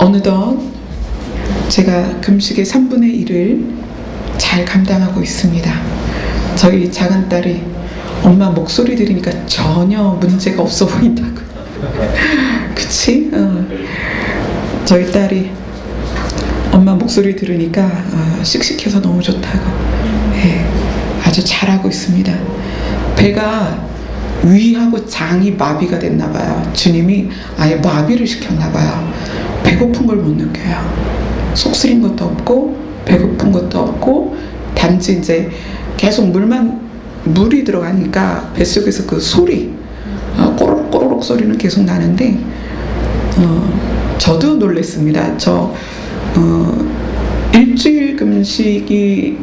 어느덧 제가 금식의 3분의 1을 잘 감당하고 있습니다. 저희 작은 딸이 엄마 목소리 들으니까 전혀 문제가 없어 보인다고. 그치? 저희 딸이 엄마 목소리 들으니까 씩씩해서 너무 좋다고. 네, 아주 잘하고 있습니다. 배가 위하고 장이 마비가 됐나 봐요. 주님이 아예 마비를 시켰나 봐요. 배고픈 걸 못 느껴요. 속 쓰린 것도 없고 배고픈 것도 없고, 단지 이제 계속 물이 들어가니까 뱃속에서 그 소리, 꼬르륵 꼬르륵 소리는 계속 나는데, 저도 놀랬습니다. 저 일주일 금식이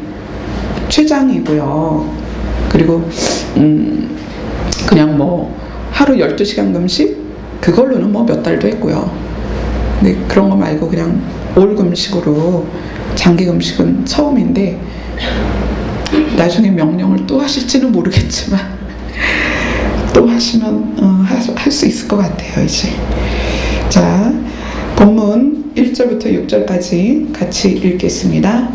최장이고요. 그리고 그냥 뭐 하루 12시간 금식 그걸로는 뭐 몇 달도 했고요. 근데 그런 거 말고 그냥 올 금식으로 장기 금식은 처음인데, 나중에 명령을 또 하실지는 모르겠지만 또 하시면 할 수 있을 것 같아요. 이제 자, 본문 1절부터 6절까지 같이 읽겠습니다.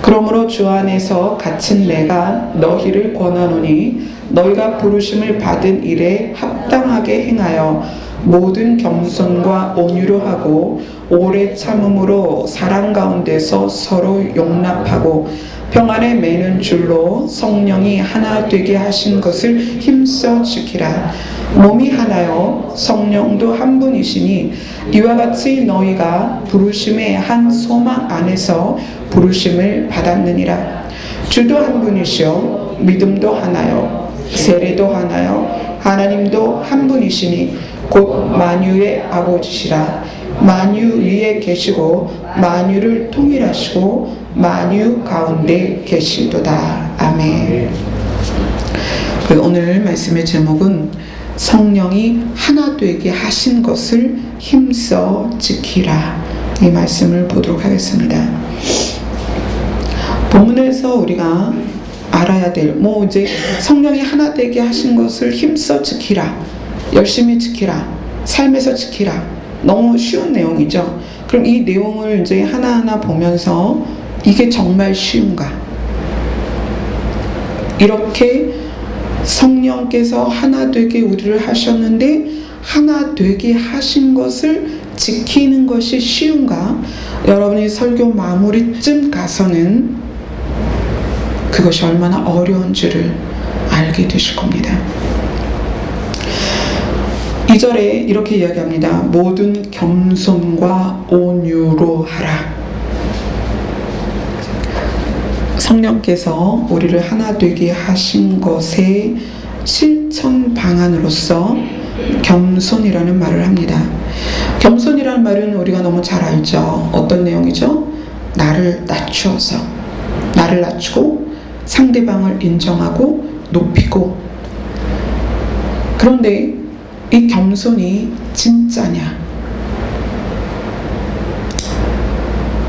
그러므로 주 안에서 갇힌 내가 너희를 권하노니 너희가 부르심을 받은 일에 합당하게 행하여 모든 겸손과 온유로 하고 오래 참음으로 사랑 가운데서 서로 용납하고 평안에 매는 줄로 성령이 하나 되게 하신 것을 힘써 지키라. 몸이 하나요 성령도 한 분이시니 이와 같이 너희가 부르심의 한 소망 안에서 부르심을 받았느니라. 주도 한 분이시요 믿음도 하나요 세례도 하나요 하나님도 한 분이시니 곧 만유의 아버지시라. 만유 위에 계시고 만유를 통일하시고 만유 가운데 계시도다. 아멘. 오늘 말씀의 제목은 성령이 하나 되게 하신 것을 힘써 지키라, 이 말씀을 보도록 하겠습니다. 본문에서 우리가 알아야 될, 이제 성령이 하나 되게 하신 것을 힘써 지키라, 열심히 지키라, 삶에서 지키라, 너무 쉬운 내용이죠. 그럼 이 내용을 이제 하나하나 보면서 이게 정말 쉬운가? 이렇게 성령께서 하나 되게 우리를 하셨는데 하나 되게 하신 것을 지키는 것이 쉬운가? 여러분이 설교 마무리쯤 가서는 그것이 얼마나 어려운 줄을 알게 되실 겁니다. 2절에 이렇게 이야기합니다. 모든 겸손과 온유로 하라. 성령께서 우리를 하나 되게 하신 것의 실천 방안으로서 겸손이라는 말을 합니다. 겸손이라는 말은 우리가 너무 잘 알죠. 어떤 내용이죠? 나를 낮추어서, 나를 낮추고 상대방을 인정하고 높이고. 그런데 이 겸손이 진짜냐?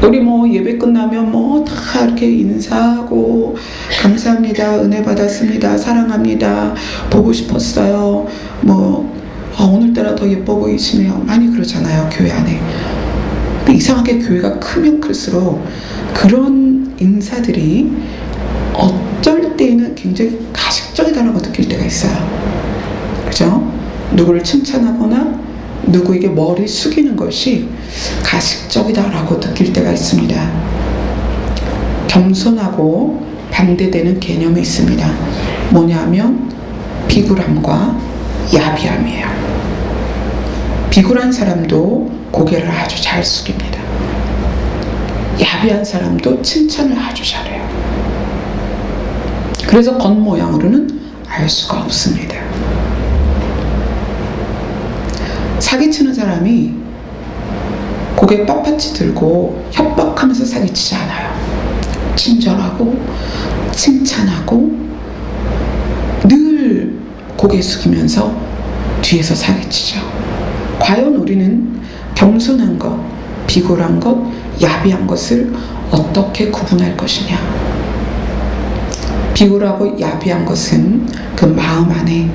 우리 예배 끝나면 다 이렇게 인사하고 감사합니다, 은혜 받았습니다, 사랑합니다, 보고 싶었어요, 오늘따라 더 예뻐 보이시네요, 많이 그러잖아요, 교회 안에. 근데 이상하게 교회가 크면 클수록 그런 인사들이 어쩔 때는 굉장히 가식적이다라고 느낄 때가 있어요. 그죠? 누구를 칭찬하거나 누구에게 머리 숙이는 것이 가식적이다라고 느낄 때가 있습니다. 겸손하고 반대되는 개념이 있습니다. 뭐냐면 비굴함과 야비함이에요. 비굴한 사람도 고개를 아주 잘 숙입니다. 야비한 사람도 칭찬을 아주 잘해요. 그래서 겉모양으로는 알 수가 없습니다. 사기치는 사람이 고개 빳빳이 들고 협박하면서 사기치지 않아요. 친절하고 칭찬하고 늘 고개 숙이면서 뒤에서 사기치죠. 과연 우리는 겸손한 것, 비굴한 것, 야비한 것을 어떻게 구분할 것이냐? 비굴하고 야비한 것은 그 마음 안에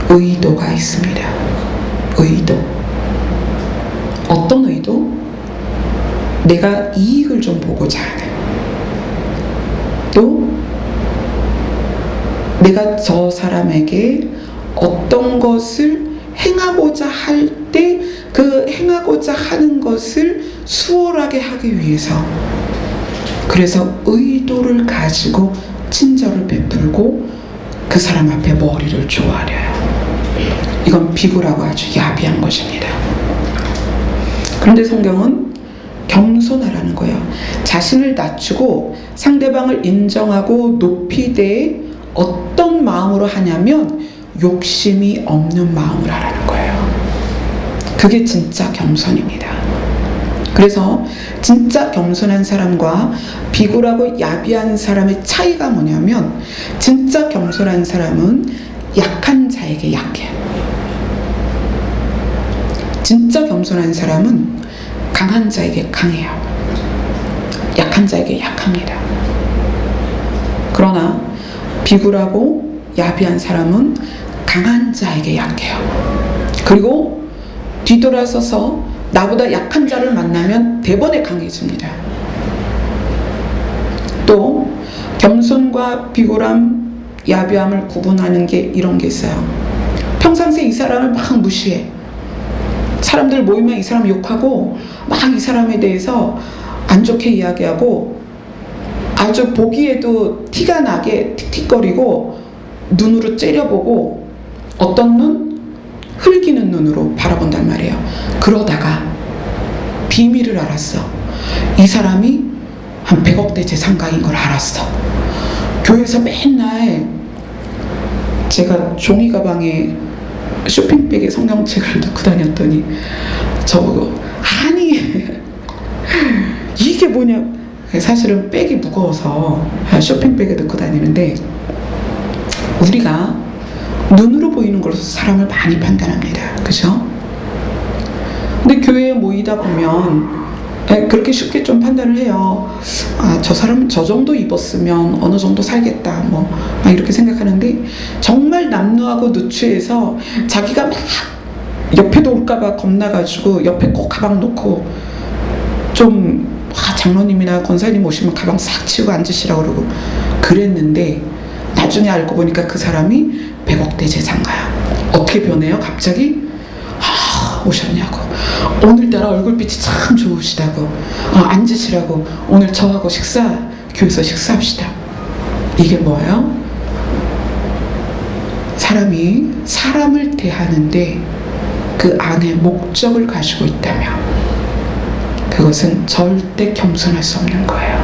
의도가 있습니다. 의도. 어떤 의도? 내가 이익을 좀 보고자 하는, 또 내가 저 사람에게 어떤 것을 행하고자 할 때 그 행하고자 하는 것을 수월하게 하기 위해서, 그래서 의도를 가지고 친절을 베풀고 그 사람 앞에 머리를 조아려요. 이건 비굴하고 아주 야비한 것입니다. 그런데 성경은 겸손하라는 거예요. 자신을 낮추고 상대방을 인정하고 높이되 어떤 마음으로 하냐면 욕심이 없는 마음으로 하라는 거예요. 그게 진짜 겸손입니다. 그래서 진짜 겸손한 사람과 비굴하고 야비한 사람의 차이가 뭐냐면, 진짜 겸손한 사람은 약한 자에게 약해요. 진짜 겸손한 사람은 강한 자에게 강해요. 약한 자에게 약합니다. 그러나 비굴하고 야비한 사람은 강한 자에게 약해요. 그리고 뒤돌아서서 나보다 약한 자를 만나면 대번에 강해집니다. 또 겸손과 비굴함, 야비함을 구분하는 게 이런 게 있어요. 평상시에 이 사람을 막 무시해. 사람들 모이면 이 사람 욕하고 막 이 사람에 대해서 안 좋게 이야기하고 아주 보기에도 티가 나게 틱틱거리고 눈으로 째려보고 어떤 눈? 흘기는 눈으로 바라본단 말이에요. 그러다가 비밀을 알았어. 이 사람이 한 100억대 재산가인 걸 알았어. 교회에서 맨날 제가 종이 가방에 쇼핑백에 성경책을 넣고 다녔더니 저보고 아니 이게 뭐냐, 사실은 백이 무거워서 쇼핑백에 넣고 다니는데, 우리가 눈으로 보이는 걸로 사람을 많이 판단합니다. 그죠? 근데 교회에 모이다 보면 그렇게 쉽게 좀 판단을 해요. 아, 저 사람은 저 정도 입었으면 어느 정도 살겠다, 뭐 이렇게 생각하는데, 정말 남루하고 누추해서 자기가 막 옆에도 올까봐 겁나가지고 옆에 꼭 가방 놓고 좀 장로님이나 권사님 오시면 가방 싹 치우고 앉으시라고 그러고 그랬는데, 나중에 알고 보니까 그 사람이 100억대 재산가야. 어떻게 변해요? 갑자기 오셨냐고, 오늘따라 얼굴빛이 참 좋으시다고, 앉으시라고, 오늘 저하고 교회에서 식사합시다. 이게 뭐예요? 사람이 사람을 대하는데 그 안에 목적을 가지고 있다면 그것은 절대 겸손할 수 없는 거예요.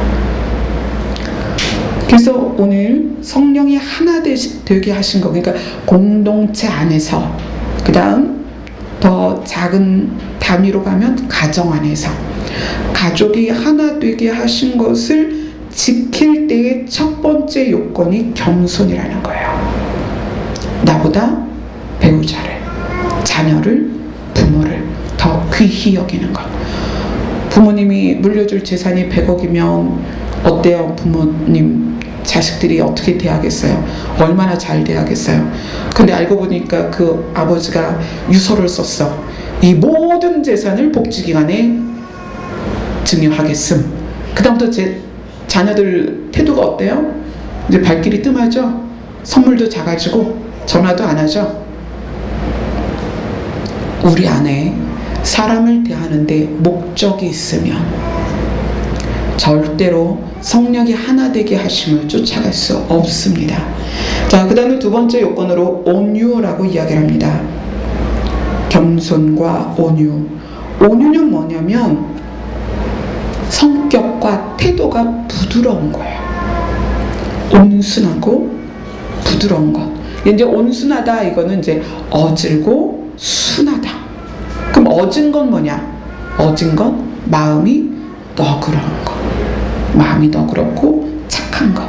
그래서 오늘 성령이 하나 되게 하신 거, 그러니까 공동체 안에서, 그 다음 더 작은 단위로 가면 가정 안에서 가족이 하나 되게 하신 것을 지킬 때의 첫 번째 요건이 겸손이라는 거예요. 나보다 배우자를, 자녀를, 부모를 더 귀히 여기는 것. 부모님이 물려줄 재산이 100억이면 어때요? 부모님 자식들이 어떻게 대하겠어요? 얼마나 잘 대하겠어요? 근데 알고 보니까 그 아버지가 유서를 썼어. 이 모든 재산을 복지기관에 증여하겠음. 그 다음부터 제 자녀들 태도가 어때요? 이제 발길이 뜸하죠? 선물도 작아지고 전화도 안 하죠? 우리 안에 사람을 대하는데 목적이 있으면 절대로 성령이 하나 되게 하심을 쫓아갈 수 없습니다. 자, 그 다음에 두 번째 요건으로 온유라고 이야기를 합니다. 겸손과 온유. 온유는 뭐냐면 성격과 태도가 부드러운 거예요. 온순하고 부드러운 것. 이제 온순하다, 이거는 이제 어질고 순하다. 그럼 어진 건 뭐냐? 어진 건 마음이 너그러운 것. 마음이 너그럽고 착한 것.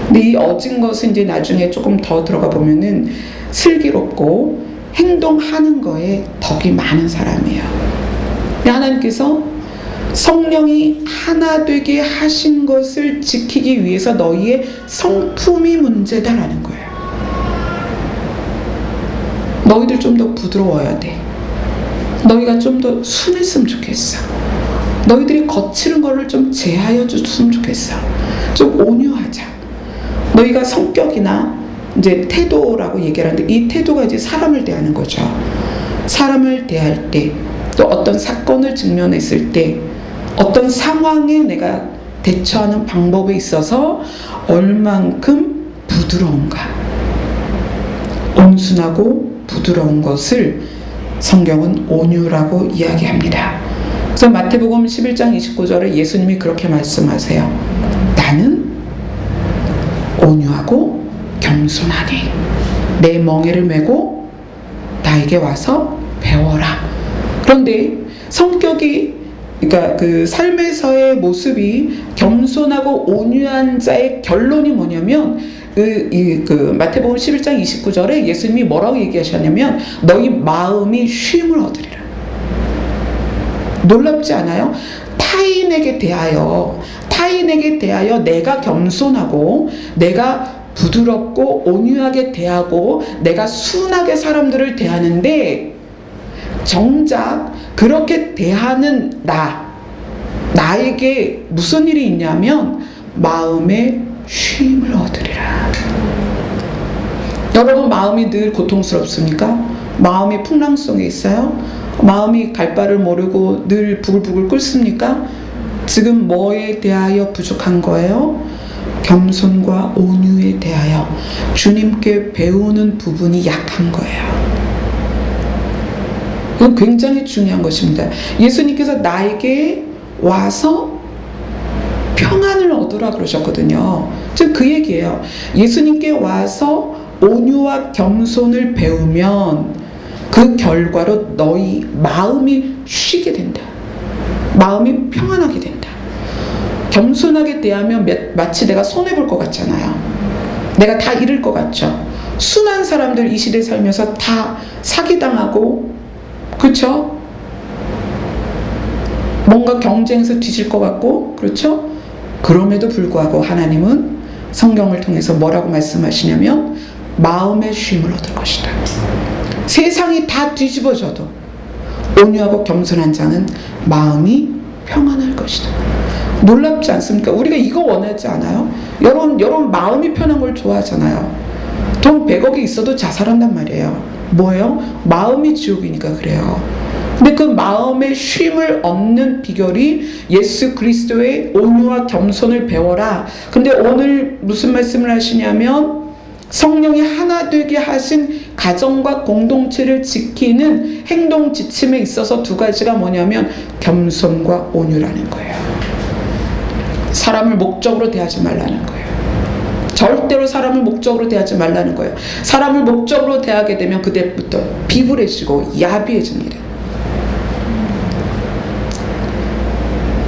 근데 이 어진 것은 이제 나중에 조금 더 들어가 보면은 슬기롭고 행동하는 거에 덕이 많은 사람이에요. 근데 하나님께서 성령이 하나 되게 하신 것을 지키기 위해서 너희의 성품이 문제다라는 거예요. 너희들 좀 더 부드러워야 돼. 너희가 좀 더 순했으면 좋겠어. 너희들이 거칠은 거를 좀 제하여 줬으면 좋겠어. 좀 온유하자. 너희가 성격이나 이제 태도라고 얘기를 하는데, 이 태도가 이제 사람을 대하는 거죠. 사람을 대할 때, 또 어떤 사건을 직면했을 때, 어떤 상황에 내가 대처하는 방법에 있어서 얼만큼 부드러운가. 온순하고 부드러운 것을 성경은 온유라고 이야기합니다. 그래서 마태복음 11장 29절에 예수님이 그렇게 말씀하세요. 나는 온유하고 겸손하니 내 멍에를 메고 나에게 와서 배워라. 그런데 성격이, 그러니까 그 삶에서의 모습이 겸손하고 온유한 자의 결론이 뭐냐면, 그 마태복음 11장 29절에 예수님이 뭐라고 얘기하셨냐면, 너희 마음이 쉼을 얻으리라. 놀랍지 않아요? 타인에게 대하여 내가 겸손하고 내가 부드럽고 온유하게 대하고 내가 순하게 사람들을 대하는데, 정작 그렇게 대하는 나에게 무슨 일이 있냐면 마음에 쉼을 얻으리라. 여러분, 마음이 늘 고통스럽습니까? 마음이 풍랑성에 있어요? 마음이 갈 바를 모르고 늘 부글부글 끓습니까? 지금 뭐에 대하여 부족한 거예요? 겸손과 온유에 대하여 주님께 배우는 부분이 약한 거예요. 이건 굉장히 중요한 것입니다. 예수님께서 나에게 와서 평안을 얻으라 그러셨거든요. 즉 그 얘기예요. 예수님께 와서 온유와 겸손을 배우면 그 결과로 너희 마음이 쉬게 된다. 마음이 평안하게 된다. 겸손하게 대하면 마치 내가 손해볼 것 같잖아요. 내가 다 잃을 것 같죠. 순한 사람들 이 시대 살면서 다 사기당하고, 그렇죠? 뭔가 경쟁에서 뒤질 것 같고, 그렇죠? 그럼에도 불구하고 하나님은 성경을 통해서 뭐라고 말씀하시냐면 마음의 쉼을 얻을 것이다. 세상이 다 뒤집어져도 온유하고 겸손한 자는 마음이 평안할 것이다. 놀랍지 않습니까? 우리가 이거 원하지 않아요? 여러분 마음이 편한 걸 좋아하잖아요. 돈 100억이 있어도 자살한단 말이에요. 뭐예요? 마음이 지옥이니까 그래요. 근데 그 마음의 쉼을 얻는 비결이 예수 그리스도의 온유와 겸손을 배워라. 근데 오늘 무슨 말씀을 하시냐면, 성령이 하나 되게 하신 가정과 공동체를 지키는 행동 지침에 있어서 두 가지가 뭐냐면 겸손과 온유라는 거예요. 사람을 목적으로 대하지 말라는 거예요. 절대로 사람을 목적으로 대하지 말라는 거예요. 사람을 목적으로 대하게 되면 그때부터 비굴해지고 야비해집니다.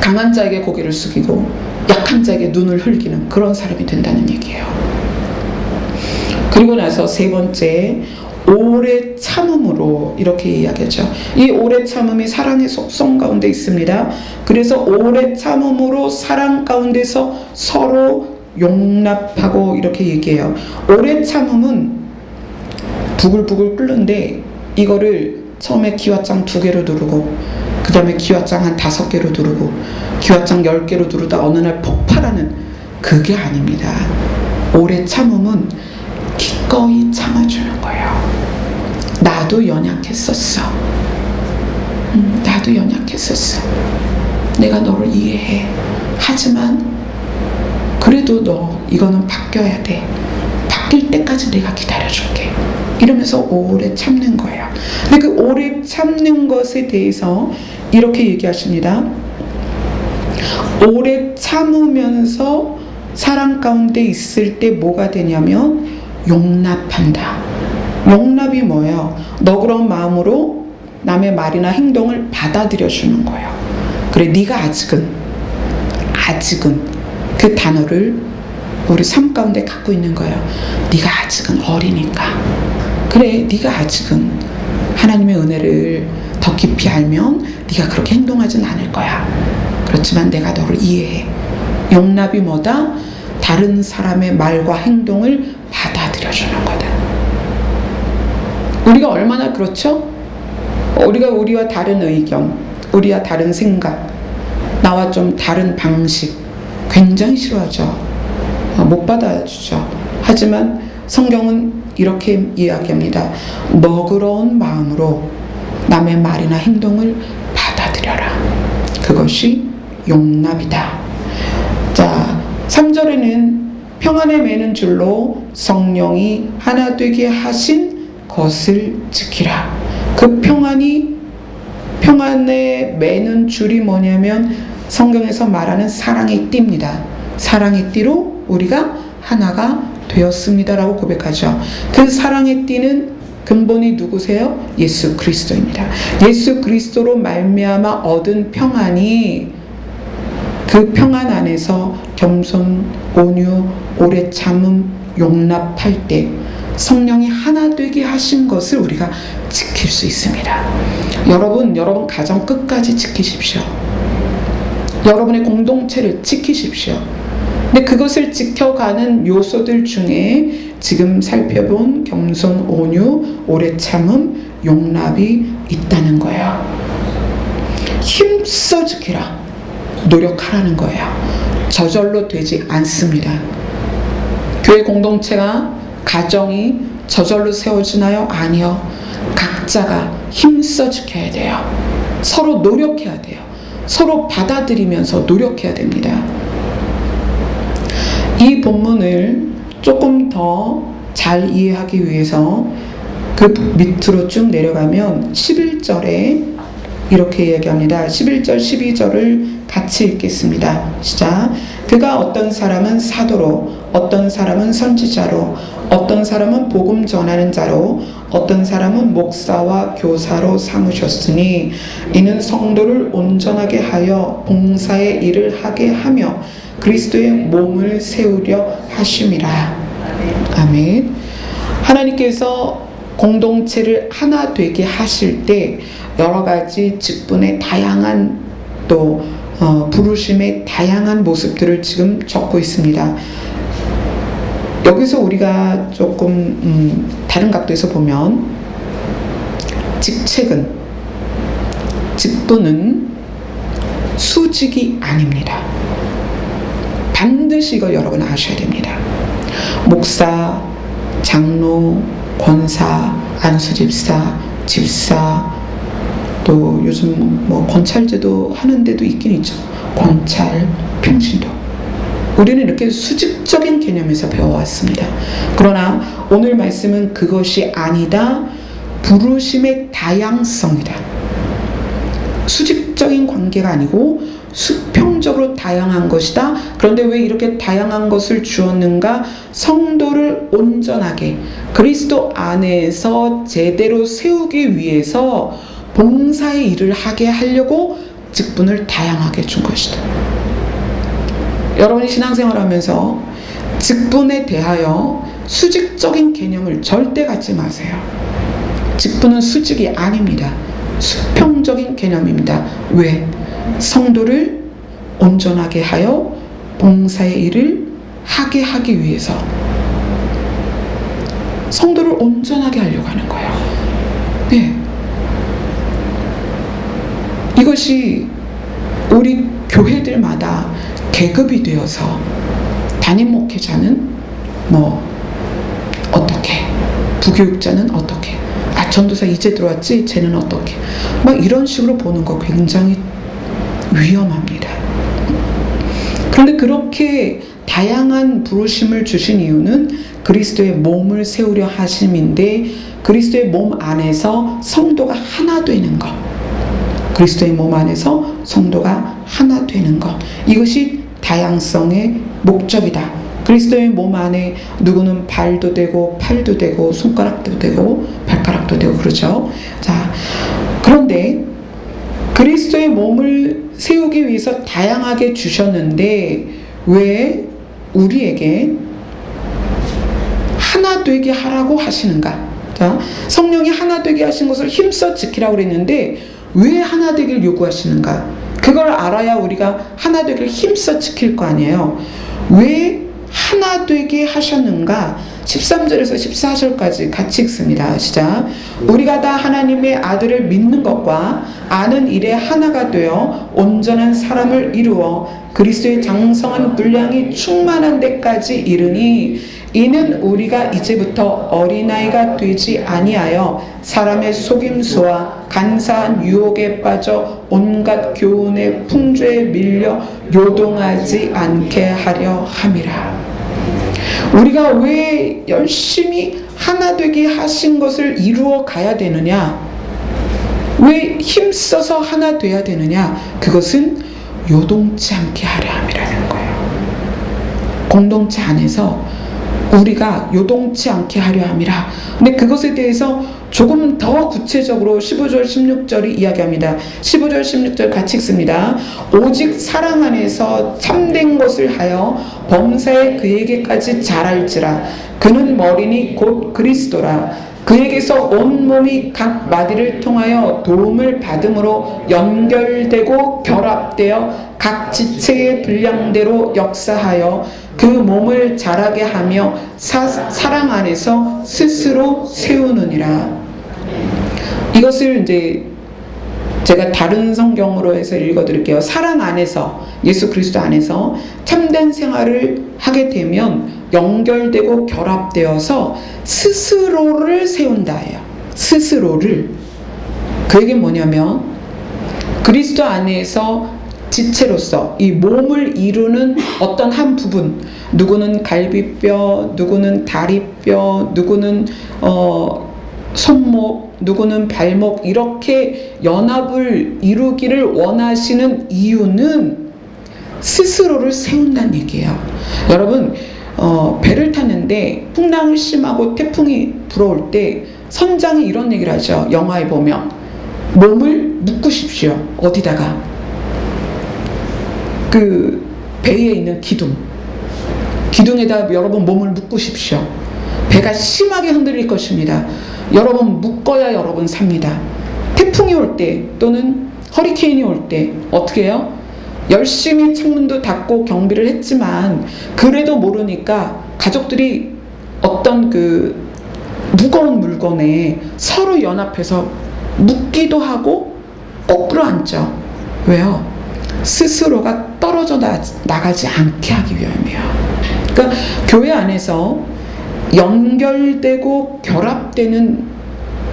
강한 자에게 고개를 숙이고 약한 자에게 눈을 흘기는 그런 사람이 된다는 얘기예요. 그리고 나서 세 번째, 오래 참음으로 이렇게 이야기하죠. 이 오래 참음이 사랑의 속성 가운데 있습니다. 그래서 오래 참음으로 사랑 가운데서 서로 용납하고 이렇게 얘기해요. 오래 참음은 부글부글 끓는데 이거를 처음에 기왓장 2개로 누르고 그 다음에 기왓장 한 5개로 누르고 기왓장 10개로 누르다 어느 날 폭발하는, 그게 아닙니다. 오래 참음은 기꺼이 참아주는 거예요. 나도 연약했었어. 나도 연약했었어. 내가 너를 이해해. 하지만 그래도 너 이거는 바뀌어야 돼. 바뀔 때까지 내가 기다려줄게. 이러면서 오래 참는 거예요. 근데 그 오래 참는 것에 대해서 이렇게 얘기하십니다. 오래 참으면서 사랑 가운데 있을 때 뭐가 되냐면 용납한다. 용납이 뭐예요? 너그러운 마음으로 남의 말이나 행동을 받아들여 주는 거예요. 그래, 네가 아직은 그 단어를 우리 삶 가운데 갖고 있는 거예요. 네가 아직은 어리니까. 그래, 네가 아직은 하나님의 은혜를 더 깊이 알면 네가 그렇게 행동하진 않을 거야. 그렇지만 내가 너를 이해해. 용납이 뭐다? 다른 사람의 말과 행동을 받아들여주는 거다. 우리가 얼마나 그렇죠? 우리와 다른 의견, 우리와 다른 생각, 나와 좀 다른 방식 굉장히 싫어하죠. 못 받아주죠. 하지만 성경은 이렇게 이야기합니다. 너그러운 마음으로 남의 말이나 행동을 받아들여라. 그것이 용납이다. 자, 3절에는 평안에 매는 줄로 성령이 하나 되게 하신 것을 지키라. 그 평안에 매는 줄이 뭐냐면 성경에서 말하는 사랑의 띠입니다. 사랑의 띠로 우리가 하나가 되었습니다라고 고백하죠. 그 사랑의 띠는 근본이 누구세요? 예수 그리스도입니다. 예수 그리스도로 말미암아 얻은 평안이 그 평안 안에서 겸손, 온유, 오래 참음, 용납할 때 성령이 하나 되게 하신 것을 우리가 지킬 수 있습니다. 여러분 가정 끝까지 지키십시오. 여러분의 공동체를 지키십시오. 근데 그것을 지켜가는 요소들 중에 지금 살펴본 겸손, 온유, 오래 참음, 용납이 있다는 거예요. 힘써 지키라. 노력하라는 거예요. 저절로 되지 않습니다. 교회 공동체가, 가정이 저절로 세워지나요? 아니요. 각자가 힘써 지켜야 돼요. 서로 노력해야 돼요. 서로 받아들이면서 노력해야 됩니다. 이 본문을 조금 더 잘 이해하기 위해서 그 밑으로 쭉 내려가면 11절에 이렇게 이야기합니다. 11절, 12절을 같이 읽겠습니다. 시작. 그가 어떤 사람은 사도로, 어떤 사람은 선지자로, 어떤 사람은 복음 전하는 자로, 어떤 사람은 목사와 교사로 삼으셨으니 이는 성도를 온전하게 하여 봉사의 일을 하게 하며 그리스도의 몸을 세우려 하심이라. 아멘. 하나님께서 공동체를 하나 되게 하실 때 여러 가지 직분의 다양한 또 부르심의 다양한 모습들을 지금 적고 있습니다. 여기서 우리가 조금 다른 각도에서 보면 직분은 수직이 아닙니다. 반드시 이거 여러분 아셔야 됩니다. 목사, 장로, 권사, 안수집사, 집사, 또 요즘 뭐 권찰제도 하는 데도 있긴 있죠. 권찰, 평신도. 우리는 이렇게 수직적인 개념에서 배워왔습니다. 그러나 오늘 말씀은 그것이 아니다. 부르심의 다양성이다. 수직적인 관계가 아니고 수평적으로 다양한 것이다. 그런데 왜 이렇게 다양한 것을 주었는가? 성도를 온전하게 그리스도 안에서 제대로 세우기 위해서 봉사의 일을 하게 하려고 직분을 다양하게 준 것이다. 여러분이 신앙생활 하면서 직분에 대하여 수직적인 개념을 절대 갖지 마세요. 직분은 수직이 아닙니다. 수평적인 개념입니다. 왜? 성도를 온전하게 하여 봉사의 일을 하게 하기 위해서 성도를 온전하게 하려고 하는 거예요. 네. 이것이 우리 교회들마다 계급이 되어서 담임 목회자는 뭐 어떻게, 부교육자는 어떻게, 전도사 이제 들어왔지 쟤는 어떻게, 막 이런 식으로 보는 거 굉장히 위험합니다. 그런데 그렇게 다양한 부르심을 주신 이유는 그리스도의 몸을 세우려 하심인데 그리스도의 몸 안에서 성도가 하나 되는 것, 그리스도의 몸 안에서 성도가 하나 되는 것, 이것이 다양성의 목적이다. 그리스도의 몸 안에 누구는 발도 되고 팔도 되고 손가락도 되고 발가락도 되고 그러죠. 자, 그런데 그리스도의 몸을 세우기 위해서 다양하게 주셨는데 왜 우리에게 하나 되게 하라고 하시는가? 자, 성령이 하나 되게 하신 것을 힘써 지키라고 그랬는데 왜 하나 되기를 요구하시는가? 그걸 알아야 우리가 하나 되기를 힘써 지킬 거 아니에요. 왜 하나 되게 하셨는가? 13절에서 14절까지 같이 읽습니다. 시작. 우리가 다 하나님의 아들을 믿는 것과 아는 일에 하나가 되어 온전한 사람을 이루어 그리스도의 장성한 분량이 충만한 데까지 이르니 이는 우리가 이제부터 어린아이가 되지 아니하여 사람의 속임수와 간사한 유혹에 빠져 온갖 교훈의 풍조에 밀려 요동하지 않게 하려 함이라. 우리가 왜 열심히 하나 되게 하신 것을 이루어 가야 되느냐? 왜 힘써서 하나 돼야 되느냐? 그것은 요동치 않게 하려 함이라는 거예요. 공동체 안에서 우리가 요동치 않게 하려 함이라. 근데 그것에 대해서 조금 더 구체적으로 15절 16절이 이야기합니다. 15절 16절 같이 읽습니다. 오직 사랑 안에서 참된 것을 하여 범사에 그에게까지 자랄지라. 그는 머리니 곧 그리스도라. 그에게서 온 몸이 각 마디를 통하여 도움을 받음으로 연결되고 결합되어 각 지체의 분량대로 역사하여 그 몸을 자라게 하며 사랑 안에서 스스로 세우느니라. 이것을 이제 제가 다른 성경으로 해서 읽어드릴게요. 사랑 안에서, 예수 그리스도 안에서 참된 생활을 하게 되면 연결되고 결합되어서 스스로를 세운다예요. 스스로를. 그게 뭐냐면 그리스도 안에서 지체로서 이 몸을 이루는 어떤 한 부분, 누구는 갈비뼈, 누구는 다리뼈, 누구는 손목, 누구는 발목, 이렇게 연합을 이루기를 원하시는 이유는 스스로를 세운다는 얘기예요. 여러분, 배를 탔는데 풍랑이 심하고 태풍이 불어올 때 선장이 이런 얘기를 하죠. 영화에 보면 몸을 묶으십시오. 어디다가? 그 배에 있는 기둥에다 여러분 몸을 묶으십시오. 배가 심하게 흔들릴 것입니다. 여러분 묶어야 여러분 삽니다. 태풍이 올 때 또는 허리케인이 올 때 어떻게 해요? 열심히 창문도 닫고 경비를 했지만 그래도 모르니까 가족들이 어떤 그 무거운 물건에 서로 연합해서 묶기도 하고 거꾸로 앉죠. 왜요? 스스로가 떨어져 나가지 않게 하기 위함이에요. 그러니까 교회 안에서 연결되고 결합되는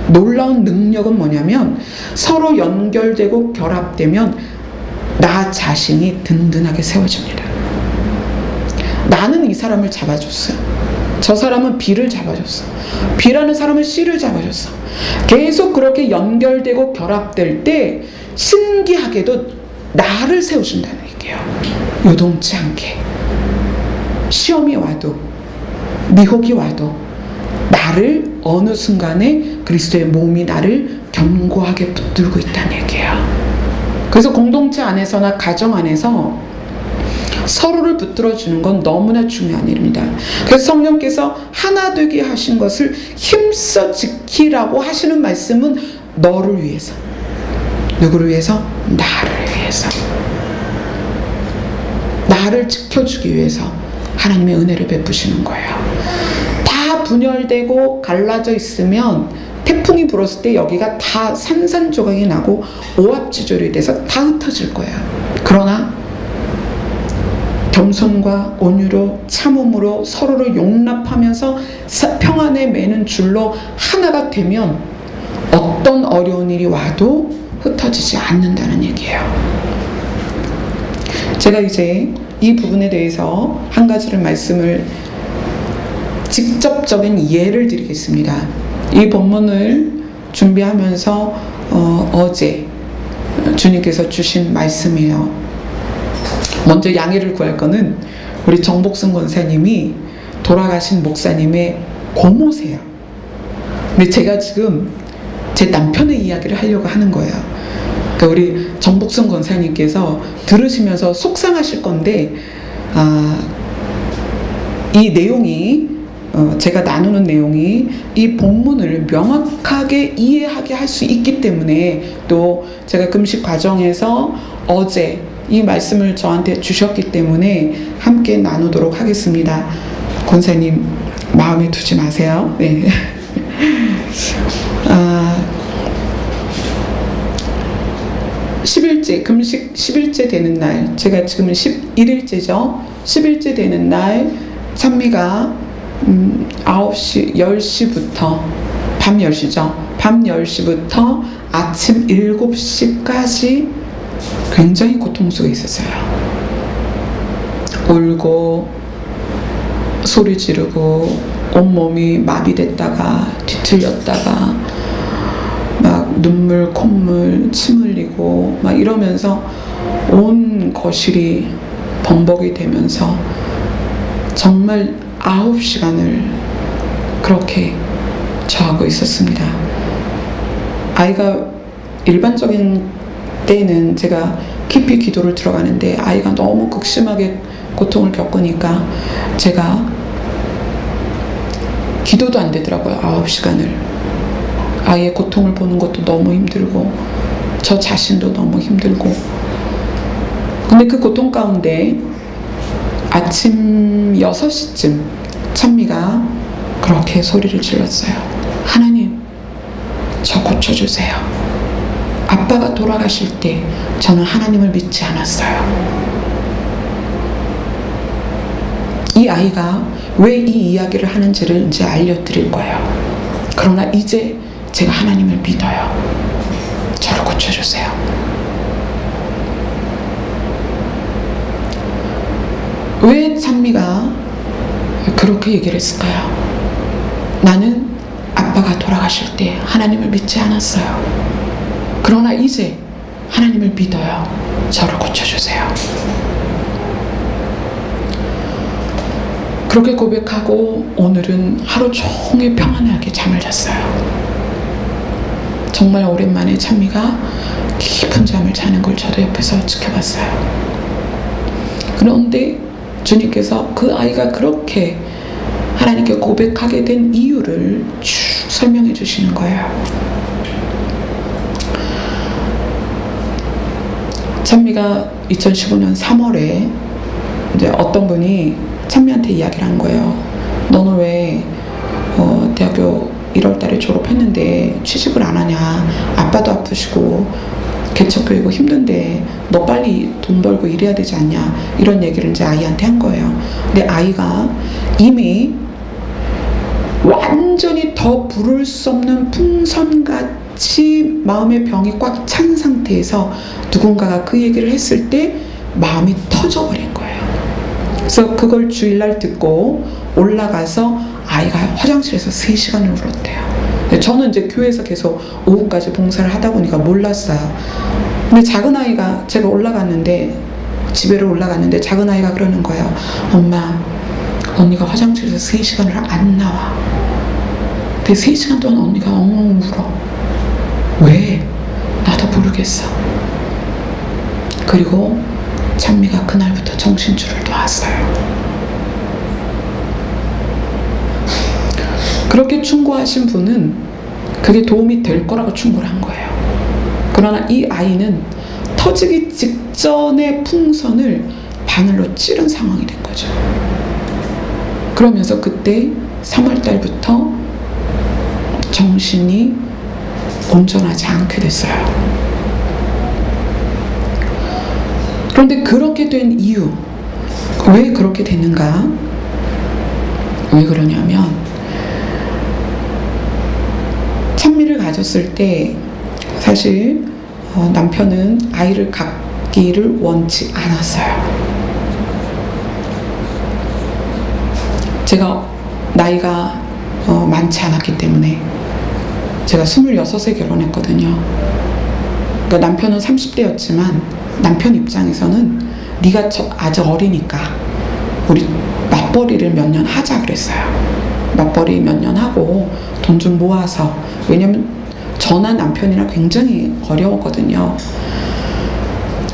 놀라운 능력은 뭐냐면 서로 연결되고 결합되면 나 자신이 든든하게 세워집니다. 나는 이 사람을 잡아줬어. 저 사람은 B를 잡아줬어. B라는 사람은 C를 잡아줬어. 계속 그렇게 연결되고 결합될 때 신기하게도 나를 세워준다는 얘기예요. 요동치 않게. 시험이 와도 미혹이 와도 나를 어느 순간에 그리스도의 몸이 나를 견고하게 붙들고 있다는 얘기예요. 그래서 공동체 안에서나 가정 안에서 서로를 붙들어주는 건 너무나 중요한 일입니다. 그래서 성령께서 하나 되게 하신 것을 힘써 지키라고 하시는 말씀은 너를 위해서. 누구를 위해서? 나를 위해서. 나를 지켜주기 위해서 하나님의 은혜를 베푸시는 거예요. 다 분열되고 갈라져 있으면 태풍이 불었을 때 여기가 다 산산조각이 나고 오합지졸이 돼서 다 흩어질 거예요. 그러나 겸손과 온유로 참음으로 서로를 용납하면서 평안에 매는 줄로 하나가 되면 어떤 어려운 일이 와도 흩어지지 않는다는 얘기예요. 제가 이제 이 부분에 대해서 한 가지를 말씀을 직접적인 예를 드리겠습니다. 이 본문을 준비하면서 어제 주님께서 주신 말씀이에요. 먼저 양해를 구할 거는 우리 정복순 권사님이 돌아가신 목사님의 고모세요. 근데 제가 지금 제 남편의 이야기를 하려고 하는 거예요. 그러니까 우리 정복순 권사님께서 들으시면서 속상하실 건데 이 내용이 제가 나누는 내용이 이 본문을 명확하게 이해하게 할 수 있기 때문에 또 제가 금식 과정에서 어제 이 말씀을 저한테 주셨기 때문에 함께 나누도록 하겠습니다. 권사님 마음에 두지 마세요. 네. 10일째 금식 10일째 되는 날, 제가 지금은 11일째죠. 10일째 되는 날 찬미가 9시 10시부터 밤 10시죠. 밤 10시부터 아침 7시까지 굉장히 고통스러워 있었어요. 울고 소리 지르고 온몸이 마비됐다가 뒤틀렸다가 막 눈물 콧물 침 흘리고 막 이러면서 온 거실이 범벅이 되면서 정말 9시간을 그렇게 저하고 있었습니다. 아이가 일반적인 때는 제가 깊이 기도를 들어가는데 아이가 너무 극심하게 고통을 겪으니까 제가 기도도 안 되더라고요. 9시간을. 아이의 고통을 보는 것도 너무 힘들고 저 자신도 너무 힘들고. 근데 그 고통 가운데 아침 6시쯤 찬미가 그렇게 소리를 질렀어요. 하나님, 저 고쳐주세요. 아빠가 돌아가실 때 저는 하나님을 믿지 않았어요. 이 아이가 왜 이 이야기를 하는지를 이제 알려드릴 거예요. 그러나 이제 제가 하나님을 믿어요. 저를 고쳐주세요. 왜 찬미가 그렇게 얘기를 했을까요? 나는 아빠가 돌아가실 때 하나님을 믿지 않았어요. 그러나 이제 하나님을 믿어요. 저를 고쳐주세요. 그렇게 고백하고 오늘은 하루 종일 평안하게 잠을 잤어요. 정말 오랜만에 찬미가 깊은 잠을 자는 걸 저도 옆에서 지켜봤어요. 그런데 주님께서 그 아이가 그렇게 하나님께 고백하게 된 이유를 쭉 설명해 주시는 거예요. 찬미가 2015년 3월에 이제 어떤 분이 찬미한테 이야기를 한 거예요. 너는 왜 대학교 1월 달에 졸업했는데 취직을 안 하냐. 아빠도 아프시고 개척교육고 힘든데 너 빨리 돈 벌고 일해야 되지 않냐. 이런 얘기를 이제 아이한테 한 거예요. 근데 아이가 이미 완전히 더 부를 수 없는 풍선같이 마음의 병이 꽉 찬 상태에서 누군가가 그 얘기를 했을 때 마음이 터져버린 거예요. 그래서 그걸 주일날 듣고 올라가서 아이가 화장실에서 3시간을 울었대요. 저는 이제 교회에서 계속 오후까지 봉사를 하다 보니까 몰랐어요. 근데 작은 아이가 제가 집에로 올라갔는데 작은 아이가 그러는 거예요. 엄마, 언니가 화장실에서 3시간을 안 나와. 근데 3시간 동안 언니가 엉엉 울어. 왜? 나도 모르겠어. 그리고 찬미가 그날부터 정신줄을 놓았어요. 그렇게 충고하신 분은 그게 도움이 될 거라고 충고를 한 거예요. 그러나 이 아이는 터지기 직전의 풍선을 바늘로 찌른 상황이 된 거죠. 그러면서 그때 3월 달부터 정신이 온전하지 않게 됐어요. 그런데 그렇게 된 이유, 왜 그렇게 됐는가? 왜 그러냐면 찬미를 가졌을 때 사실 남편은 아이를 갖기를 원치 않았어요. 제가 나이가 많지 않았기 때문에 제가 26에 결혼했거든요. 그러니까 남편은 30대였지만 남편 입장에서는 네가 아직 어리니까 우리 맞벌이를 몇 년 하자 그랬어요. 맞벌이 몇 년 하고 돈 좀 모아서, 왜냐면 저나 남편이랑 굉장히 어려웠거든요.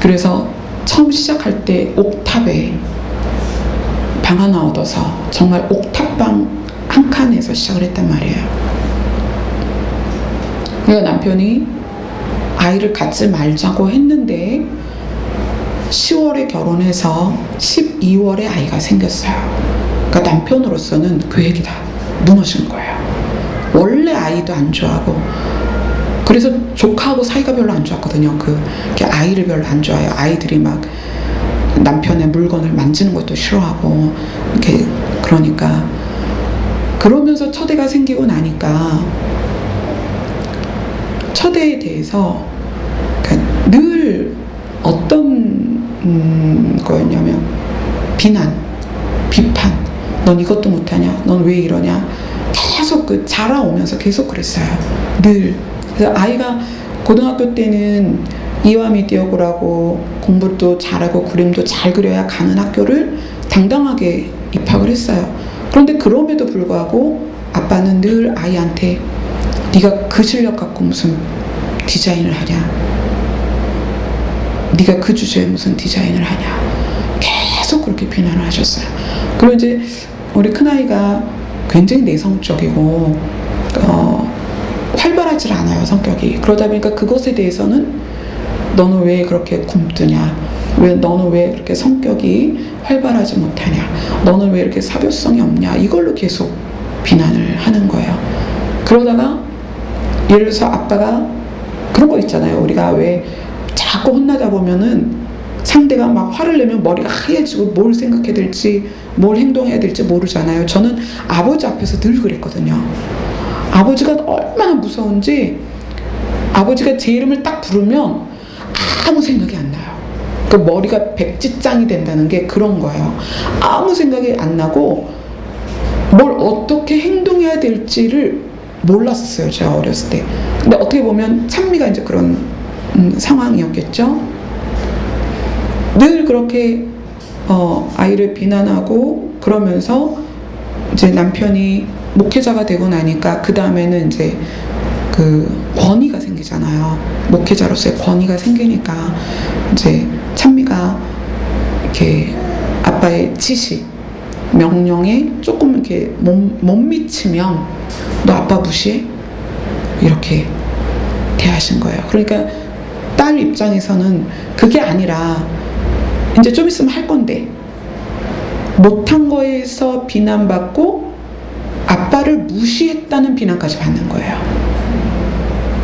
그래서 처음 시작할 때 옥탑에 방 하나 얻어서 정말 옥탑방 한 칸에서 시작을 했단 말이에요. 그러니까 남편이 아이를 갖지 말자고 했는데 10월에 결혼해서 12월에 아이가 생겼어요. 그러니까 남편으로서는 계획이 다 무너진 거예요. 원래 아이도 안 좋아하고, 그래서 조카하고 사이가 별로 안 좋았거든요. 이렇게 아이를 별로 안 좋아해요. 아이들이 막 남편의 물건을 만지는 것도 싫어하고, 이렇게. 그러니까 그러면서 첫애가 생기고 나니까 첫애에 대해서 그러니까 늘 어떤 거였냐면 비난, 비판. 넌 이것도 못하냐? 넌 왜 이러냐? 계속 자라오면서 계속 그랬어요. 늘. 그래서 아이가 고등학교 때는 이화 미디어고라고 공부도 잘하고 그림도 잘 그려야 가는 학교를 당당하게 입학을 했어요. 그런데 그럼에도 불구하고 아빠는 늘 아이한테 네가 그 실력 갖고 무슨 디자인을 하냐? 네가 그 주제에 무슨 디자인을 하냐? 계속 그렇게 비난을 하셨어요. 그리고 이제 우리 큰아이가 굉장히 내성적이고 활발하지 않아요, 성격이. 그러다 보니까 그것에 대해서는 너는 왜 그렇게 굼뜨냐? 너는 왜 그렇게 성격이 활발하지 못하냐? 너는 왜 이렇게 사교성이 없냐? 이걸로 계속 비난을 하는 거예요. 그러다가 예를 들어서 아빠가 그런 거 있잖아요. 우리가 왜 자꾸 혼나다 보면은 상대가 막 화를 내면 머리가 하얘지고 뭘 생각해야 될지 뭘 행동해야 될지 모르잖아요. 저는 아버지 앞에서 늘 그랬거든요. 아버지가 얼마나 무서운지 아버지가 제 이름을 딱 부르면 아무 생각이 안 나요. 그 머리가 백지장이 된다는 게 그런 거예요. 아무 생각이 안 나고 뭘 어떻게 행동해야 될지를 몰랐었어요, 제가 어렸을 때. 근데 어떻게 보면 찬미가 이제 그런 상황이었겠죠. 늘 그렇게 아이를 비난하고 그러면서 이제 남편이 목회자가 되고 나니까 그 다음에는 이제 그 권위가 생기잖아요. 목회자로서의 권위가 생기니까 이제 찬미가 이렇게 아빠의 지시, 명령에 조금 이렇게 못 미치면 너 아빠 무시해? 이렇게 대하신 거예요. 그러니까 딸 입장에서는 그게 아니라 이제 좀 있으면 할 건데 못한 거에서 비난받고 아빠를 무시했다는 비난까지 받는 거예요.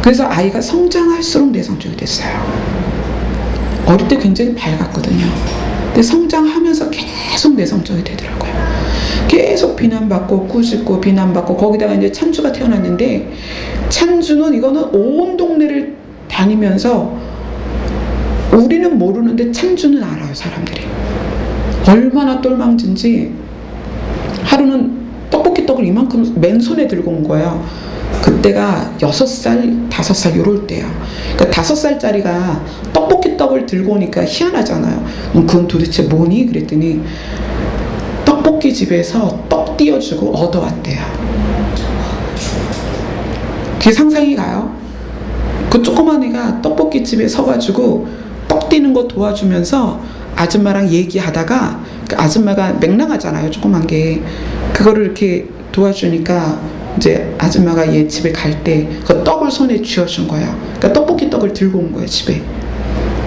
그래서 아이가 성장할수록 내성적이 됐어요. 어릴 때 굉장히 밝았거든요. 근데 성장하면서 계속 내성적이 되더라고요. 계속 비난받고 꾸짖고 비난받고, 거기다가 이제 찬주가 태어났는데 찬주는 이거는 온 동네를 다니면서 우리는 모르는데 찬주는 알아요, 사람들이. 얼마나 똘망진지. 하루는 떡볶이 떡을 이만큼 맨손에 들고 온 거예요. 그때가 6살, 5살 요럴 때야. 그러니까 5살짜리가 떡볶이 떡을 들고 오니까 희한하잖아요. 그건 도대체 뭐니? 그랬더니 떡볶이 집에서 떡 띄워주고 얻어왔대요. 그게 상상이 가요? 그 조그만 애가 떡볶이 집에 서가지고 떡 띄는 거 도와주면서 아줌마랑 얘기하다가, 그 아줌마가 맹랑하잖아요, 조그만 게. 그거를 이렇게 도와주니까 이제 아줌마가 얘 집에 갈 때 그 떡을 손에 쥐어준 거예요. 그러니까 떡볶이 떡을 들고 온 거예요, 집에.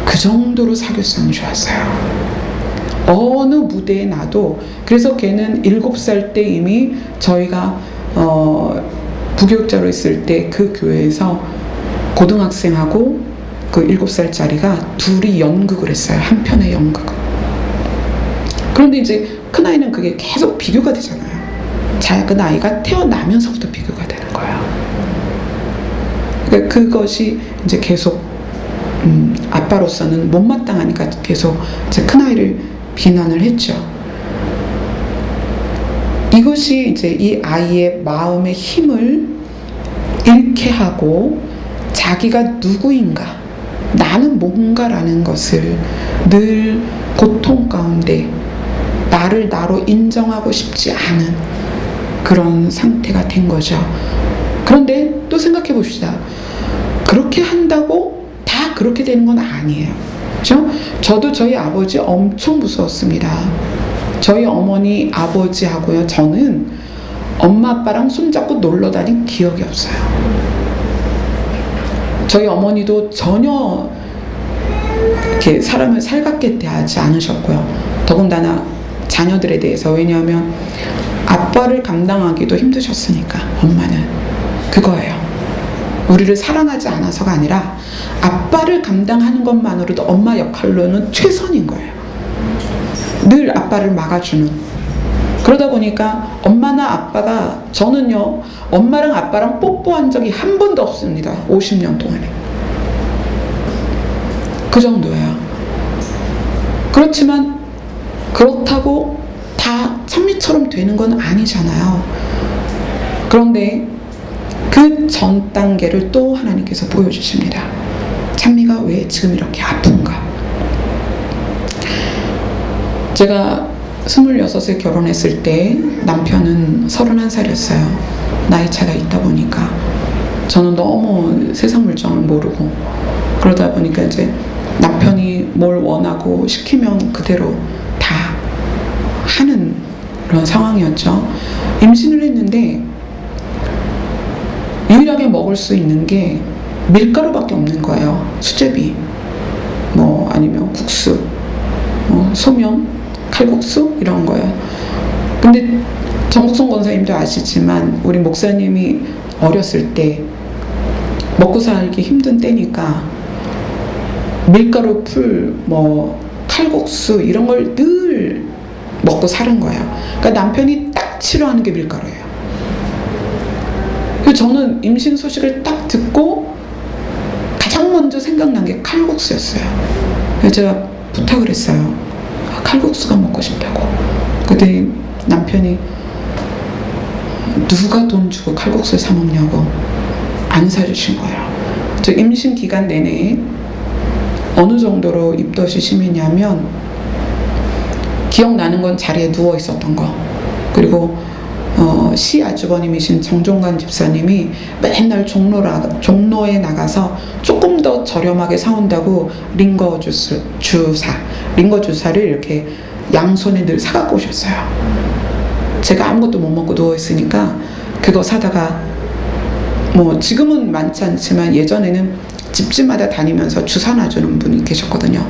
그 정도로 사교성이 좋았어요. 어느 무대에 놔도. 그래서 걔는 7살 때 이미 저희가 부교육자로 있을 때 그 교회에서 고등학생하고 그 7살짜리가 둘이 연극을 했어요. 한 편의 연극을. 그런데 이제 큰아이는 그게 계속 비교가 되잖아요. 작은 아이가 태어나면서부터 비교가 되는 거예요. 그러니까 그것이 이제 계속 아빠로서는 못마땅하니까 계속 이제 큰아이를 비난을 했죠. 이것이 이제 이 아이의 마음의 힘을 잃게 하고 자기가 누구인가, 나는 뭔가라는 것을 늘 고통 가운데 나를 나로 인정하고 싶지 않은 그런 상태가 된 거죠. 그런데 또 생각해 봅시다. 그렇게 한다고 다 그렇게 되는 건 아니에요. 그렇죠? 저도 저희 아버지 엄청 무서웠습니다. 저희 어머니, 아버지하고요, 저는 엄마 아빠랑 손잡고 놀러 다닌 기억이 없어요. 저희 어머니도 전혀 이렇게 사람을 살갑게 대하지 않으셨고요. 더군다나 자녀들에 대해서. 왜냐하면 아빠를 감당하기도 힘드셨으니까. 엄마는 그거예요. 우리를 사랑하지 않아서가 아니라 아빠를 감당하는 것만으로도 엄마 역할로는 최선인 거예요. 늘 아빠를 막아주는. 그러다 보니까 엄마나 아빠가, 저는요 엄마랑 아빠랑 뽀뽀한 적이 한 번도 없습니다. 50년 동안에. 그 정도예요. 그렇지만 그렇다고 다 찬미처럼 되는 건 아니잖아요. 그런데 그 전 단계를 또 하나님께서 보여주십니다. 찬미가 왜 지금 이렇게 아픈가? 제가 26에 결혼했을 때 남편은 31살이었어요. 나이 차가 있다 보니까 저는 너무 세상 물정을 모르고, 그러다 보니까 이제 남편이 뭘 원하고 시키면 그대로 다 하는 그런 상황이었죠. 임신을 했는데 유일하게 먹을 수 있는 게 밀가루밖에 없는 거예요. 수제비, 뭐 아니면 국수, 소면, 칼국수 이런 거예요. 근데 정국성 권사님도 아시지만 우리 목사님이 어렸을 때 먹고 살기 힘든 때니까 밀가루 풀, 뭐 칼국수 이런 걸 늘 먹고 사는 거예요. 그러니까 남편이 딱 싫어하는 게 밀가루예요. 그래서 저는 임신 소식을 딱 듣고 가장 먼저 생각난 게 칼국수였어요. 그래서 제가 부탁을 했어요. 칼국수가 먹고 싶다고. 그때 남편이 누가 돈 주고 칼국수를 사 먹냐고 안 사주신 거예요. 저 임신 기간 내내 어느 정도로 입덧이 심했냐면, 기억나는 건 자리에 누워 있었던 거, 그리고 시 아주버님이신 정종관 집사님이 맨날 종로에 나가서 조금 더 저렴하게 사온다고 링거 주사를 이렇게 양손에 늘 사갖고 오셨어요. 제가 아무것도 못 먹고 누워있으니까 그거 사다가, 뭐 지금은 많지 않지만 예전에는 집집마다 다니면서 주사 놔주는 분이 계셨거든요.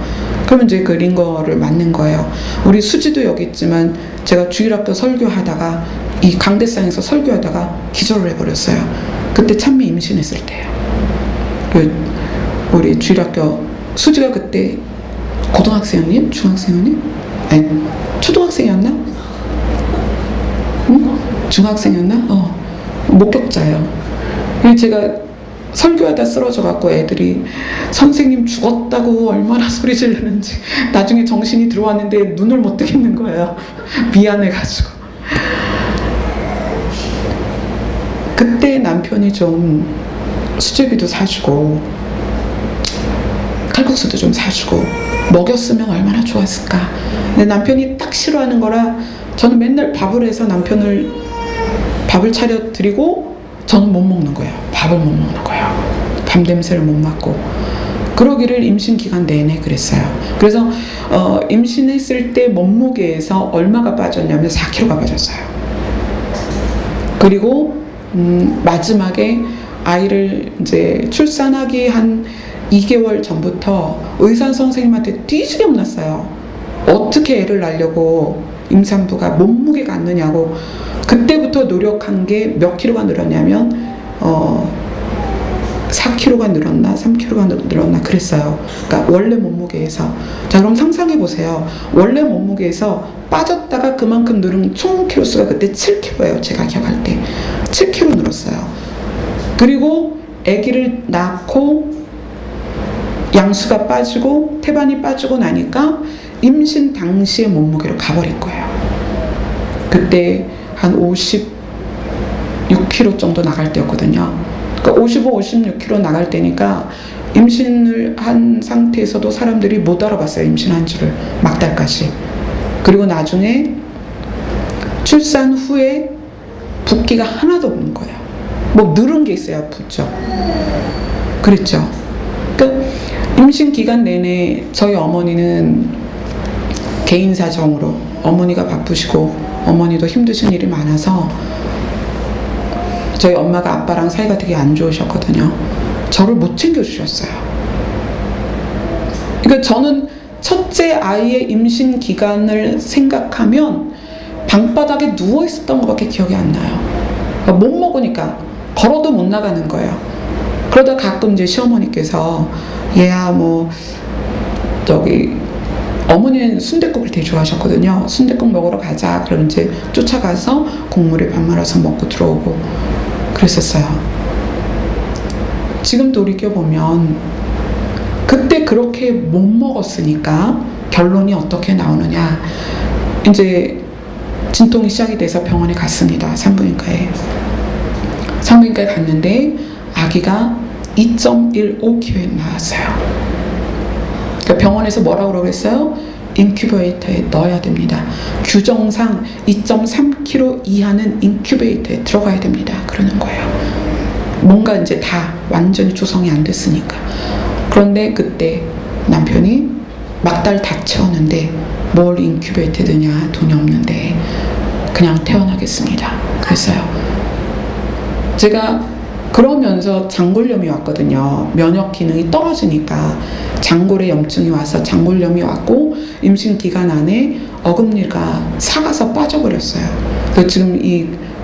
그러면 이제 그 링거를 맞는 거예요. 우리 수지도 여기 있지만 제가 주일학교 설교하다가 이 강대상에서 설교하다가 기절을 해버렸어요. 그때 찬미 임신했을 때예요. 우리 주일학교 수지가 그때 고등학생이었니? 중학생이었니? 아니 초등학생이었나? 응? 중학생이었나? 목격자예요. 그래서 제가 설교하다 쓰러져갖고 애들이 선생님 죽었다고 얼마나 소리 지르는지 나중에 정신이 들어왔는데 눈을 못 뜨겠는 거예요. 미안해가지고. 그때 남편이 좀 수제비도 사주고 칼국수도 좀 사주고 먹였으면 얼마나 좋았을까. 근데 남편이 딱 싫어하는 거라 저는 맨날 밥을 해서 남편을 밥을 차려 드리고 저는 못 먹는 거예요. 밥을 못 먹는 거예요. 밤 냄새를 못 맡고. 그러기를 임신 기간 내내 그랬어요. 그래서 임신했을 때 몸무게에서 얼마가 빠졌냐면 4kg가 빠졌어요. 그리고 마지막에 아이를 이제 출산하기 한 2개월 전부터 의사 선생님한테 뒤지게 혼났어요. 어떻게 애를 낳으려고 임산부가 몸무게가 안 느냐고. 그때부터 노력한 게 몇 킬로가 늘었냐면 4kg가 늘었나 3kg가 늘었나 그랬어요. 그러니까 원래 몸무게에서. 자, 그럼 상상해 보세요. 원래 몸무게에서 빠졌다가 그만큼 늘은 총 키로수가 그때 7kg예요. 제가 기억할 때 7kg 늘었어요. 그리고 아기를 낳고 양수가 빠지고 태반이 빠지고 나니까 임신 당시의 몸무게로 가버린 거예요. 그때 한 56kg 정도 나갈 때였거든요. 그러니까 55, 56kg 나갈 때니까 임신을 한 상태에서도 사람들이 못 알아봤어요. 임신한 줄을. 막달까지. 그리고 나중에 출산 후에 붓기가 하나도 없는 거예요. 뭐 늘은 게 있어야 붓죠. 그랬죠. 그러니까 임신 기간 내내 저희 어머니는 개인 사정으로 어머니가 바쁘시고 어머니도 힘드신 일이 많아서 저희 엄마가 아빠랑 사이가 되게 안 좋으셨거든요. 저를 못 챙겨주셨어요. 그러니까 저는 첫째 아이의 임신 기간을 생각하면 방바닥에 누워 있었던 것밖에 기억이 안 나요. 그러니까 못 먹으니까 걸어도 못 나가는 거예요. 그러다 가끔 이제 시어머니께서 얘야 뭐 저기 어머니는 순댓국을 되게 좋아하셨거든요. 순댓국 먹으러 가자. 그럼 이제 쫓아가서 국물에 밥 말아서 먹고 들어오고 그랬었어요. 지금 돌이켜보면 그때 그렇게 못 먹었으니까 결론이 어떻게 나오느냐. 이제 진통이 시작이 돼서 병원에 갔습니다. 산부인과에 갔는데 아기가 2.15kg 나왔어요. 그러니까 병원에서 뭐라고 그러겠어요? 인큐베이터에 넣어야 됩니다. 규정상 2.3kg 이하는 인큐베이터에 들어가야 됩니다. 그러는 거예요. 뭔가 이제 다 완전히 조성이 안 됐으니까. 그런데 그때 남편이 막달 다 채웠는데 뭘 인큐베이터에 넣냐, 돈이 없는데 그냥 태어나겠습니다. 그랬어요. 제가 그러면서 장골염이 왔거든요. 면역 기능이 떨어지니까 장골에 염증이 와서 장골염이 왔고 임신 기간 안에 어금니가 삭아서 빠져버렸어요. 그래서 지금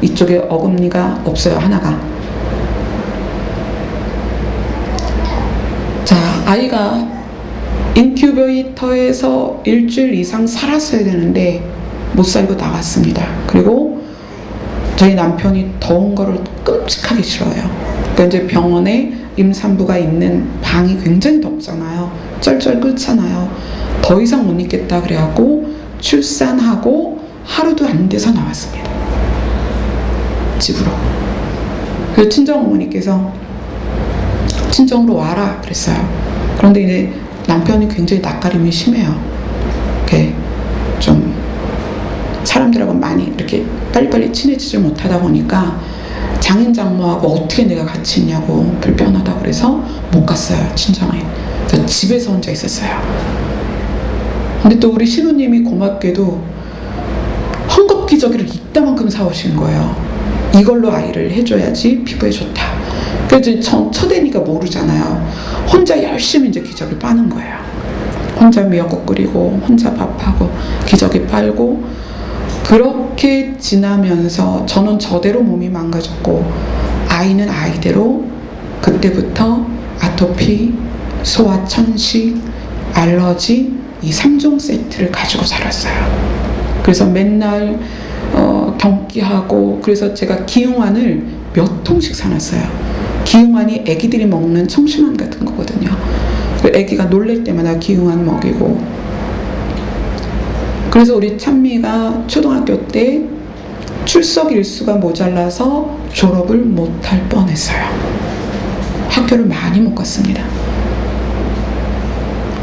이쪽에 어금니가 없어요. 하나가. 자, 아이가 인큐베이터에서 일주일 이상 살았어야 되는데 못 살고 나갔습니다. 그리고 저희 남편이 더운 거를 끔찍하게 싫어해요. 그러니까 이제 병원에 임산부가 있는 방이 굉장히 덥잖아요. 쩔쩔 끓잖아요. 더 이상 못 있겠다 그래갖고 출산하고 하루도 안 돼서 나왔습니다. 집으로. 그래서 친정어머니께서 친정으로 와라 그랬어요. 그런데 이제 남편이 굉장히 낯가림이 심해요. 이렇게 좀 사람들하고 많이 이렇게 빨리빨리 친해지지 못하다 보니까 장인 장모하고 어떻게 내가 같이 있냐고 불편하다 그래서 못 갔어요. 친정에. 그래서 집에서 혼자 있었어요. 근데 또 우리 신우님이 고맙게도 헝겊기저귀를 이따만큼 사오신 거예요. 이걸로 아이를 해줘야지 피부에 좋다. 그래서 첫애니까 모르잖아요. 혼자 열심히 이제 기저귀 빠는 거예요. 혼자 미역국 끓이고 혼자 밥하고 기저귀 빨고 그렇게 지나면서 저는 저대로 몸이 망가졌고 아이는 아이대로 그때부터 아토피, 소아천식, 알러지 이 3종 세트를 가지고 살았어요. 그래서 맨날 경기하고 그래서 제가 기흉환을 몇 통씩 사놨어요. 기흉환이 애기들이 먹는 청심환 같은 거거든요. 애기가 놀랄 때마다 기흉환 먹이고 그래서 우리 찬미가 초등학교 때 출석 일수가 모자라서 졸업을 못할 뻔했어요. 학교를 많이 못 갔습니다.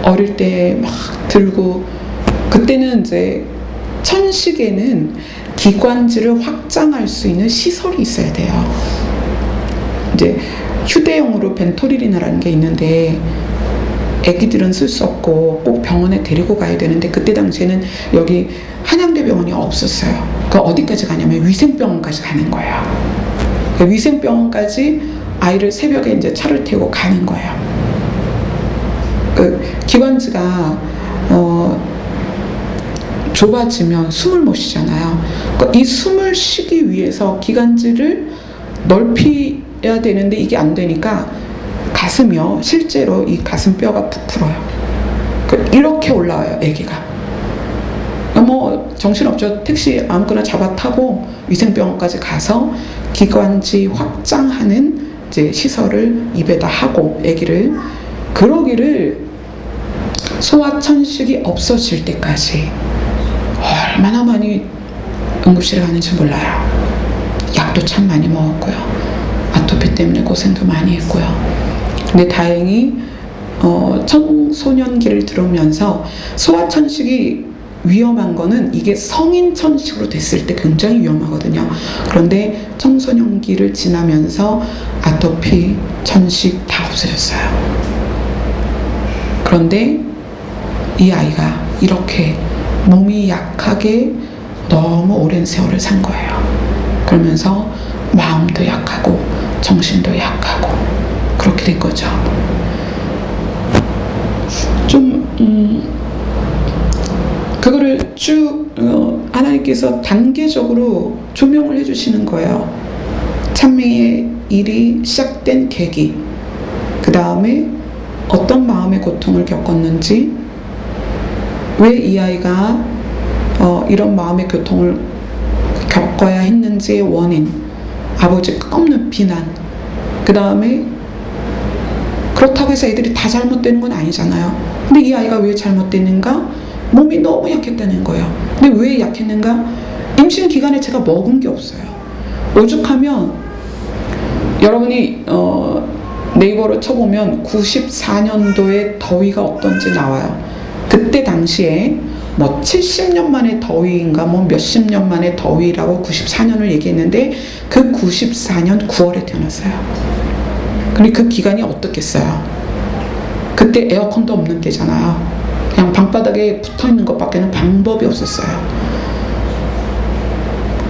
어릴 때 막 들고 그때는 이제 천식에는 기관지를 확장할 수 있는 시설이 있어야 돼요. 이제 휴대용으로 벤토릴이나라는 게 있는데 애기들은 쓸 수 없고 꼭 병원에 데리고 가야 되는데 그때 당시에는 여기 한양대병원이 없었어요. 그러니까 어디까지 가냐면 위생병원까지 가는 거예요. 그러니까 위생병원까지 아이를 새벽에 이제 차를 태우고 가는 거예요. 그 기관지가 좁아지면 숨을 못 쉬잖아요. 그러니까 이 숨을 쉬기 위해서 기관지를 넓혀야 되는데 이게 안 되니까 가슴이요. 실제로 이 가슴뼈가 부풀어요. 이렇게 올라와요, 아기가. 뭐 정신없죠. 택시 아무거나 잡아 타고 위생병원까지 가서 기관지 확장하는 이제 시설을 입에다 하고 아기를 그러기를 소아천식이 없어질 때까지 얼마나 많이 응급실에 가는지 몰라요. 약도 참 많이 먹었고요. 아토피 때문에 고생도 많이 했고요. 근데 다행히 청소년기를 들어오면서 소아천식이 위험한 거는 이게 성인 천식으로 됐을 때 굉장히 위험하거든요. 그런데 청소년기를 지나면서 아토피, 천식 다 없어졌어요. 그런데 이 아이가 이렇게 몸이 약하게 너무 오랜 세월을 산 거예요. 그러면서 마음도 약하고 정신도 약하고 그렇게 된 거죠. 좀 그거를 쭉 하나님께서 단계적으로 조명을 해주시는 거예요. 찬미의 일이 시작된 계기, 그 다음에 어떤 마음의 고통을 겪었는지, 왜 이 아이가 이런 마음의 고통을 겪어야 했는지의 원인, 아버지의 끝없는 비난, 그 다음에 그렇다고 해서 애들이 다 잘못되는 건 아니잖아요. 근데 이 아이가 왜 잘못됐는가? 몸이 너무 약했다는 거예요. 근데 왜 약했는가? 임신 기간에 제가 먹은 게 없어요. 오죽하면 여러분이 네이버로 쳐보면 94년도에 더위가 어떤지 나와요. 그때 당시에 뭐 70년 만의 더위인가 뭐 몇십 년 만의 더위라고 94년을 얘기했는데 그 94년 9월에 태어났어요. 근데 그 기간이 어떻겠어요? 그때 에어컨도 없는 때잖아요. 그냥 방바닥에 붙어있는 것밖에는 방법이 없었어요.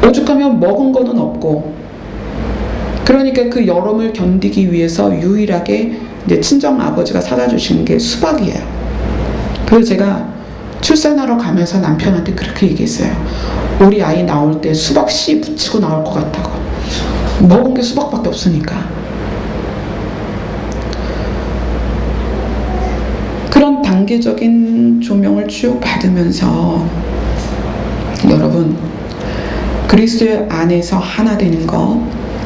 오죽하면 먹은 거는 없고, 그러니까 그 여름을 견디기 위해서 유일하게 이제 친정 아버지가 사다 주신 게 수박이에요. 그래서 제가 출산하러 가면서 남편한테 그렇게 얘기했어요. 우리 아이 나올 때 수박 씨 붙이고 나올 것 같다고. 먹은 게 수박밖에 없으니까. 그런 단계적인 조명을 쭉 받으면서 여러분, 그리스도 안에서 하나 되는 것,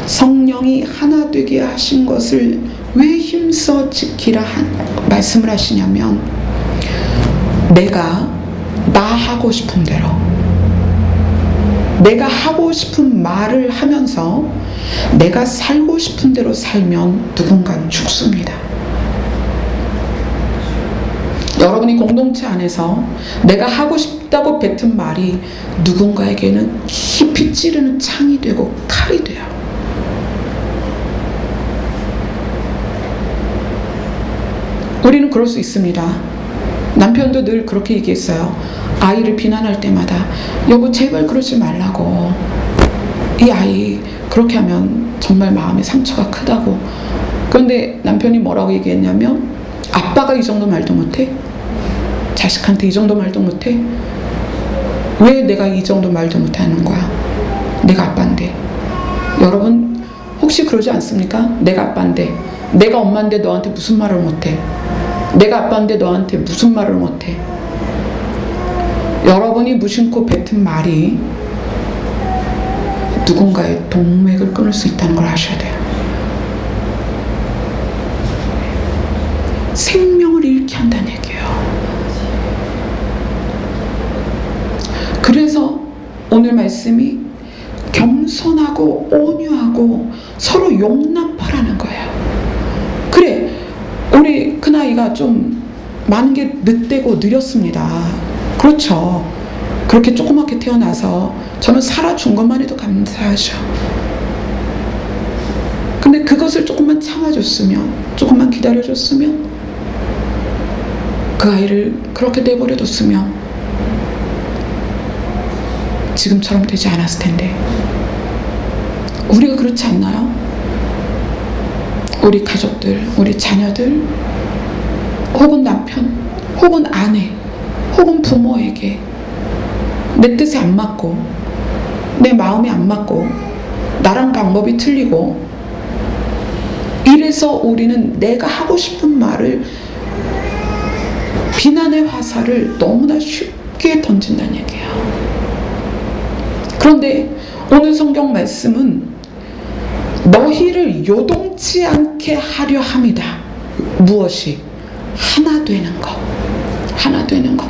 성령이 하나 되게 하신 것을 왜 힘써 지키라 말씀을 하시냐면, 내가 나 하고 싶은 대로, 내가 하고 싶은 말을 하면서 내가 살고 싶은 대로 살면 누군가는 죽습니다. 여러분이 공동체 안에서 내가 하고 싶다고 뱉은 말이 누군가에게는 깊이 찌르는 창이 되고 칼이 돼요. 우리는 그럴 수 있습니다. 남편도 늘 그렇게 얘기했어요. 아이를 비난할 때마다 여보 제발 그러지 말라고, 이 아이 그렇게 하면 정말 마음의 상처가 크다고. 그런데 남편이 뭐라고 얘기했냐면, 아빠가 이 정도 말도 못해? 자식한테 이 정도 말도 못해? 왜 내가 이 정도 말도 못하는 거야? 내가 아빠인데. 여러분 혹시 그러지 않습니까? 내가 아빠인데, 내가 엄마인데 너한테 무슨 말을 못해? 내가 아빠인데 너한테 무슨 말을 못해? 여러분이 무심코 뱉은 말이 누군가의 동맥을 끊을 수 있다는 걸 아셔야 돼요. 생명을 잃게 한다는 얘기예요. 그래서 오늘 말씀이 겸손하고 온유하고 서로 용납하라는 거예요. 그래, 우리 큰아이가 좀 많은 게 늦되고 느렸습니다. 그렇죠. 그렇게 조그맣게 태어나서 저는 살아준 것만 해도 감사하죠. 근데 그것을 조금만 참아줬으면, 조금만 기다려줬으면, 그 아이를 그렇게 내버려뒀으면 지금처럼 되지 않았을 텐데. 우리가 그렇지 않나요? 우리 가족들, 우리 자녀들, 혹은 남편, 혹은 아내, 혹은 부모에게 내 뜻에 안 맞고, 내 마음에 안 맞고, 나랑 방법이 틀리고, 이래서 우리는 내가 하고 싶은 말을, 비난의 화살을 너무나 쉽게 던진다는 얘기예요. 그런데 오늘 성경 말씀은 너희를 요동치 않게 하려 함이다. 무엇이? 하나 되는 것. 하나 되는 것.